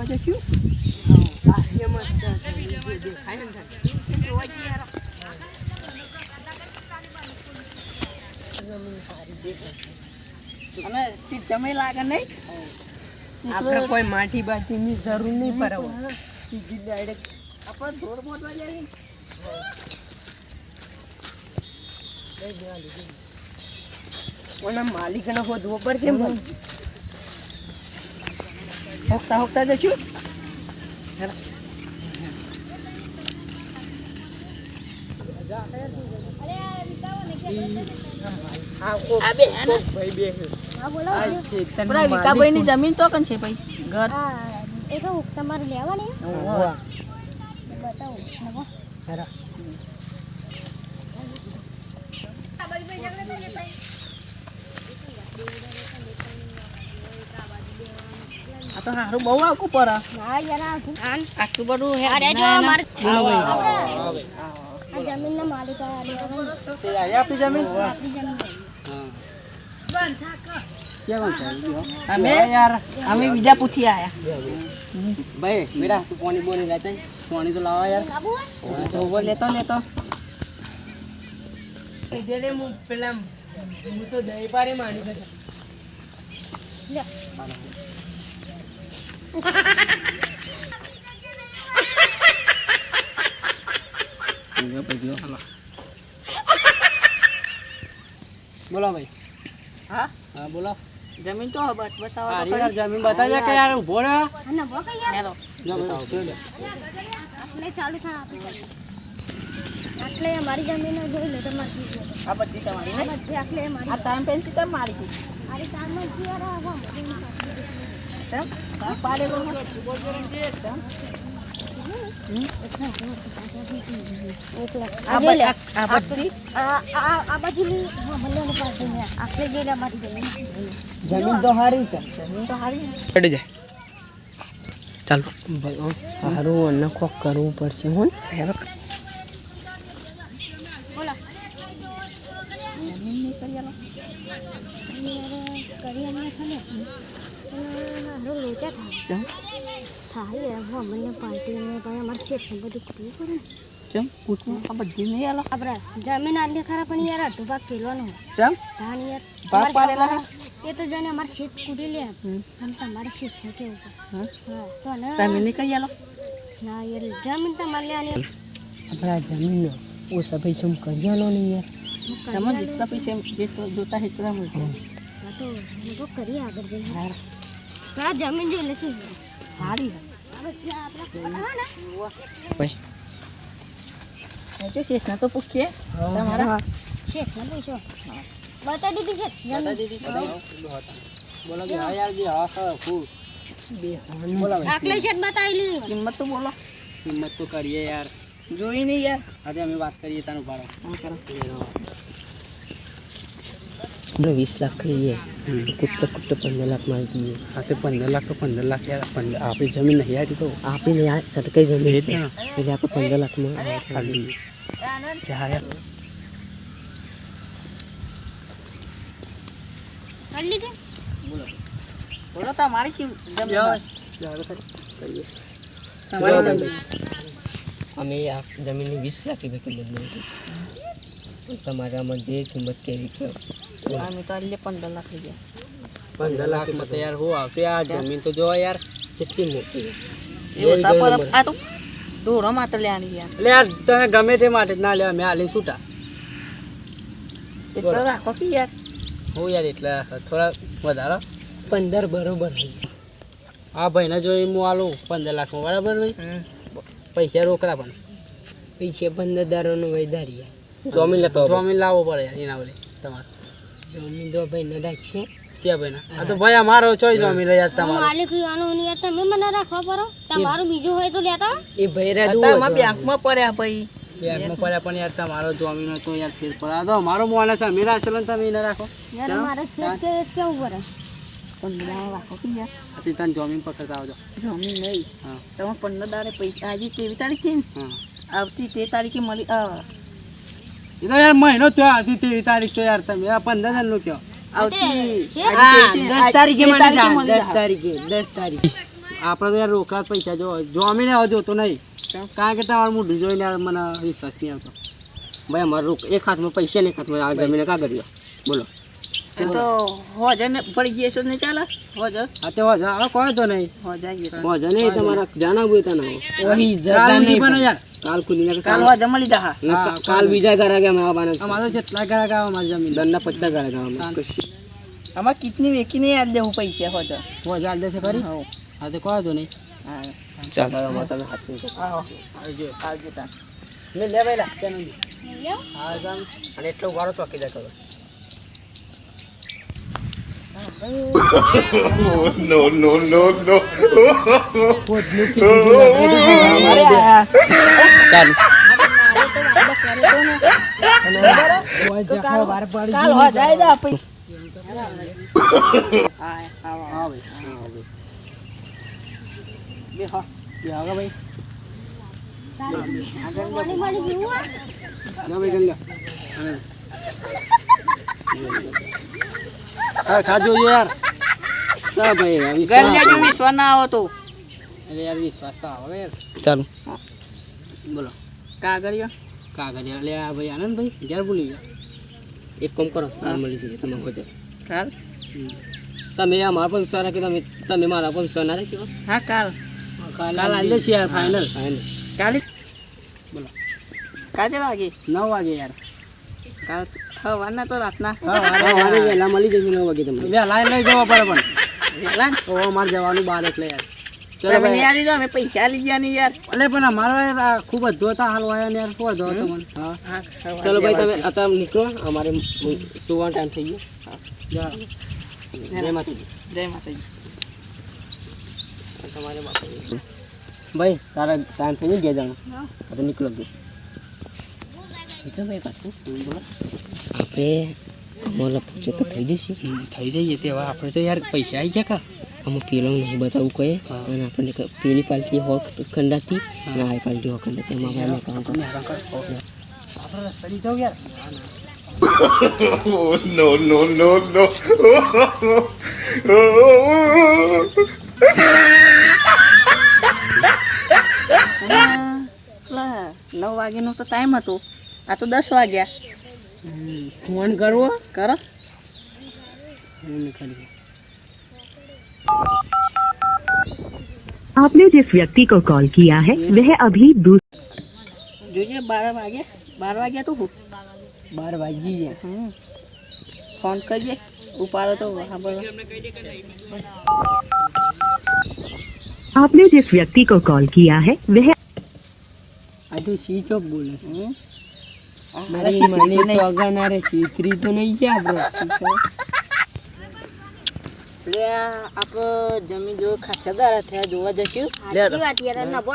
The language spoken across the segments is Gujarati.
જોવા જશું. અને જમે લાગે નહીં આપણે કોઈ માટી બાટીની જરૂર નહીં પડે સીધી ડાયરેક્ટ આપણે ધોર મોટવા જઈએ માલિકને હોદવો પડશે હોકતા હોકતા જશું. વિકાભાઈ ની જમીન તો કન છે ભાઈ ઘર તમારે લેવાની બતાવો આ તો હારું બહુ આખું પર આખું બધું જમીન ના માલિક આપી જમીન અમે બીજા પૂછી આયા ભાઈ બેટા તું પાણી બોલી લેતા પાણી તો લાવા યાર લેતો હું પેલા હું તો દહીં પારી માની શકું. બોલો ભાઈ. હા હા બોલો. જમીન તો બતાવો યાર. જમીન બતાવજે કે યાર ઉભો રહે. અને ભો કે યાર આપણે ચાલુ થા આટલે અમારી જમીન જોઈ લે તમારી આ બધી તમારી ને આટલે અમારી આ ટાઈમ પેન્સી કેમ મારી છે અરે તારમાં છે યાર આવા તેમ આ પાડે બોલ ગેરંટી છે તેમ આ બાજુની મલ્યાને પાસે આટલે ગયેલા મારી જમીન તો હારી છે ચડી જાય. ચાલો ભાઈ સારું અને કોક કરવું પડશે હું બોલા જમીન નહીં કરિયાલો કરિયાને ખાને હારો લોચા થાય મને પાર્ટીને ભાઈ અમારે છે બધું કરવું પડે ચમ પૂછવું આ બધી નહીં આલો આપણે જમીન આટલી ખરા પણ યાર અડધો ભાગ કિલોનો ચમ ધાન યાર ભાગ પાડેલા એ તો જઈને અમારે ખેત કૂટી લે અને તમારે ખેત છે કેવું હા તો ને તમે નહીં કહી આલો ના યાર જમીન તમારે લેવાની આપણા જમીનનો ઓછા પૈસા કરી આલો નહીં યાર તમે જેટલા પૈસા જે જોતા એટલા મળશે હા તો લોકો કરી આગળ જઈને આ જમીન જોઈ લે છે સારી આપણે જો શેઠના તો પૂછીએ તમારા શેઠને પૂછો બતાવી દીધી છે બોલો કે હા યાર જે હા હા ખૂબ બોલો આટલે શેઠ બતાવી લીધી કિંમત તો બોલો કિંમત તો કરીએ યાર જોઈ નહીં યાર આજે અમે વાત કરીએ તાનું ભાડો 20 લાખ કહીએ કુટ્ટ 15 લાખ માં દઈએ આ તો 15 લાખ તો 15 લાખ યાર આપણી જમીન નહીં આવી તો આપણી યાર સટકાઈ જમીન એટલે આપણે 15 લાખમાં ખાલી બોલો તમારી જમીન અમે આ જમીનની 20 લાખ રૂપિયા કિંમત બદલી તમારે આમાં જે કિંમત કેવી કહો અમે તો એટલે 15 લાખ થઈ ગયા 15 લાખમાં તો યાર હું આવતી આ જમીન તો જોવા યાર કેટલી મોટી આ તો દોરો માત્ર લેવાની યાર એટલે યાર તમે ગમે તે માટે ના લેવા મેં હાલી છૂટા એટલો રાખો કે યાર હું યાર એટલે થોડા વધારો 15 બરોબર આ ભાઈને જોઈ હું આલું 15 લાખમાં બરાબર નહીં પૈસા રોકડા પણ પૈસા 15 દારોનો વૈધારી જમીન લાવવો પડે એના વડે તમારે જમીન તો ભાઈ ને રાખશે ક્યાં ભાઈ ના આ તો ભાઈ અમારો ચોઈ જમીન યાર તમારો માલિક આનો ની યાર તમે મને રાખવા પડો તમારું બીજું હોય તો લેતા એ ભાઈ રે દુઆમાં બેંકમાં પડ્યા ભાઈ બેંકમાં પડ્યા પણ યાર તમારો જમીન તો યાર ફેર પડે આ તો અમારો મોને છે મેરા છે ને તમે એને રાખો યાર મારે શેઠ કે કેવું પડે પણ રાખો કે યાર અતી તન જમીન પકડતા આવજો જમીન નહીં હા તમે 15 દારે પૈસા આજે કેવી તારીખ છે હા આવતી 13 તારીખે મળી એ તો યાર મહિનો થયો આવતી 13 તારીખ તો યાર તમે 15 જણ નું કયો આવતી 10 તારીખે મળી જા 10 તારીખે આપણે તો યાર રોકડા પૈસા જોમીને હવે જોતો નહીં, કારણ કે તમારું મોઢું જોઈને યાર મને વિશ્વાસ નહીં આવતો. ભાઈ અમારે એક હાથમાં પૈસા ને એક હાથમાં આ જમીને કાગળિયો. બોલો એ તો હોજે ને પડી ગઈ છે ને ચાલે હોજે હા તે હવે કોઈ તો નહીં હોજે નહીં તમારા જાણાવું યાર કાલ ખુલીને કાલ હોજે મળી જા. કાલ બીજા ઘરે ગયા અમે આવવાના અમારે જેટલા ઘરે ગયા અમારી જમીન દંડના 50 ઘરે ગયા આમાં કિતની વેકીને યાદ દેવું પૈસા હોજે હોજે આલ દેશે ખરી. હા તે કોઈ તો નહીં. ચાલો તમે હાથું આવજો તા લે ભાઈ લા તેનું હા જામ અને એટલો વારો ચોકીદાર કરો. No, no, no, no. ચાલો કાલ હોજે આઈ જા પૈ ખાજો યાર ભાઈ ગલ્લે વિશ્વાસ ના આવો તો યાર વિશ્વાસ તો આવે યાર. ચાલો બોલો કાગળિયો કાગળિયા લે આ ભાઈ આનંદભાઈ ઘેર ભૂલી ગયા. એક કામ કરો કાલ મળી જઈએ તમે હોજે. કાલ તમે અમારા પણ વિશ્વાસ રાખી તમે મારા પણ વિશ્વાસ ના રાખ્યો. હા કાલ કાલ આલે છે યાર ફાઇનલ કાલે બોલો કાજે વાગે 9 વાગે યાર. કાલ હવાના તો રાતના વારે વહેલા મળી જશે 9 વાગે તમને. વહેલા લઈ જવા પડે પણ વેલા ને તો અમારે જવાનું બહાર એટલે યાર. ચલો તમે ભાઈ યાર લીધો અમે પૈસા લઈ ગયા નહીં યાર. એટલે પણ અમારે ખૂબ જ જોતા હાલ વાયા ને યાર શું જોવા તમને. હા હા ચલો ભાઈ તમે અત્યારે નીકળો અમારે સુવાનો ટાઈમ થઈ ગયો. જય માતાજી. જય માતાજી. તમારે માતાજી ભાઈ તારા ટાઈમ થઈ ગયો જાણો તો નીકળો ગયો. ભાઈ પાછું બોલો આપણે અમારે પૂછે તો થઈ જશે. થઈ જઈએ તે હવે આપણે તો યાર પૈસા આવી જાય કા અમે પેલો નહીં બતાવું કહે અને આપણને પેલી પાલટી હોક ખંડાતી અને આ પાલટી હોક ખંડાતી એમાં કામ આપણે રસ્તા જાવ યાર. Oh, no, no, no, no. પેલા 9 વાગ્યાનો તો ટાઈમ હતો, આ તો 10 વાગ્યા. ફોન કરવો કરો आपने जिस व्यक्ति को कॉल किया है वह अभी જોઈએ 12 વાગ્યા તો હું 12 વાગી ગયા. ફોન કરીએ ઉપાડો તો સાંભળો. आपने जिस व्यक्ति को कॉल किया है वह આ તો સ્વિચ ઓફ બોલે. મારા સીધું નહીં. વગાનારે ચીતરી તો નહીં છે આપણો. લે આપણો જમીન જો ખાસા દાડા થયા જોવા જશું. સાચી વાત યાર ના બો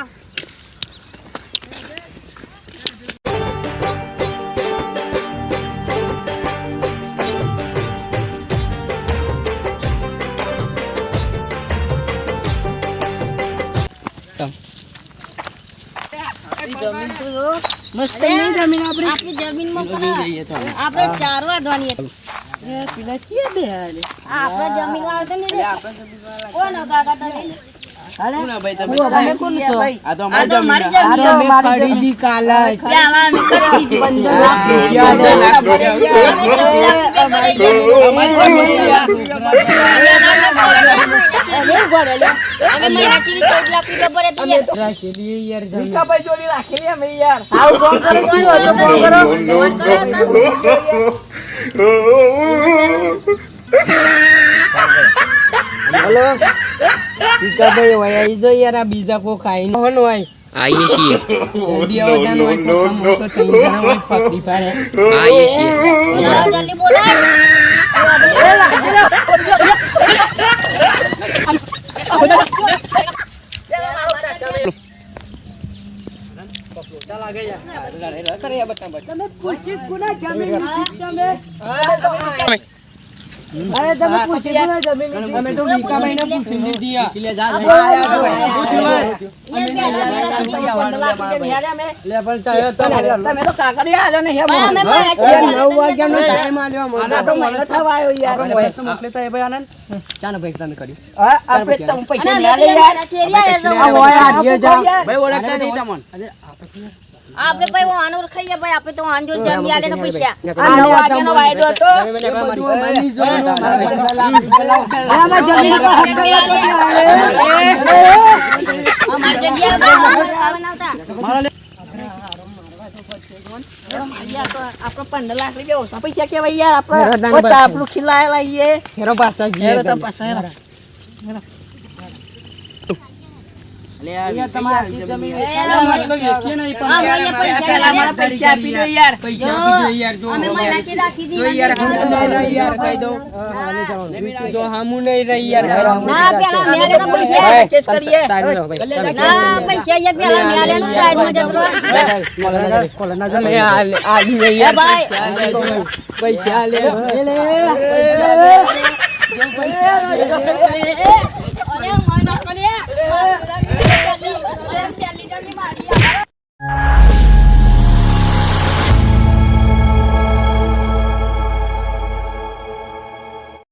જમીન તો જો મસ્ત નહીં જમીન આપણે. આપણી જમીનમાં પણ આપણે 4 વાગવાની હતી. પેલા ચિયા બે હાલે આપણા જમીન વાળા તો નહીં આપણે જમીન વાળા કોનો કાકા તમે તમે કોણ છો? આ તો આ તો મારી જમીન આ તો મારી ખરીદી કાલે આવા ને કરી દીધી 15 લાખ રૂપિયા અમે 14 લાખ અમે મહિના ચીલી 14 લાખ રૂપિયા ભરે તૈયાર રાખેલી યાર જમીન. વિકાભાઈ જોડી રાખેલી અમે યાર. આવું કોણ કરે છે? તો કોણ કરો? હલો વિકાભાઈ હોય આવી જો યાર આ બીજા કો ખાઈ નો હોય આઈએ છીએ જલ્દી આવવાનું હોય તો મોટો થઈ જણા હોય પકડી પાડે. આઈએ છીએ જલ્દી બોલાય અરે તમે પૂછી લો ને જમીન લીધી. અમે તો વિકાભાઈને પૂછી લીધી આ. લે જા આ જા. લે પણ ચાયો તો તમે તો કાકડિયા આલો ને હેમ. અમે ભાઈ 9 વાગ્યાનો ટાઈમ આલ્યો મને. આના તો મહિનો થવા આવ્યો યાર. ભાઈ તો મોકલી તો એ ભાઈ આનંદ ચાનો ભાઈ તમે કરી. હા, આપણે તમે પૈસા અને ન્યા લે યાર. ભાઈ ઓળખતા નહીં તમને. આપણે ભાઈ આનું ખાઈએ ભાઈ આપણે તો આંજો જમી આલે તો પૈસા આ 9 વાગ્યાનો વાયદો હતો. અમાર જગ્યા બનાવતા આપણે 15 લાખ રૂપિયા ઓછા પૈસા કેવાય યાર. આપણે ઓછા આપણું ખીલાય લાવીએ. હેરો પાછા હેરો તો પાછા હેરો. અહીંયા તમારી જમીન વેચીએ નહીં અમારે પેલા મારા પૈસા આપી દો યાર. પૈસા આપી દો યાર જો અમે મહિનાથી રાખી જો દીધી યાર હમું નહીં રહી યાર કહી દો જો હમું નહીં રહી યાર ના પેલા મેલે તો પૈસા કેસ કરીએ. સારું રહો ભાઈ ના પૈસા એ પેલા મેલે નું સાઈડ માં જતો એ ભાઈ પૈસા લે એ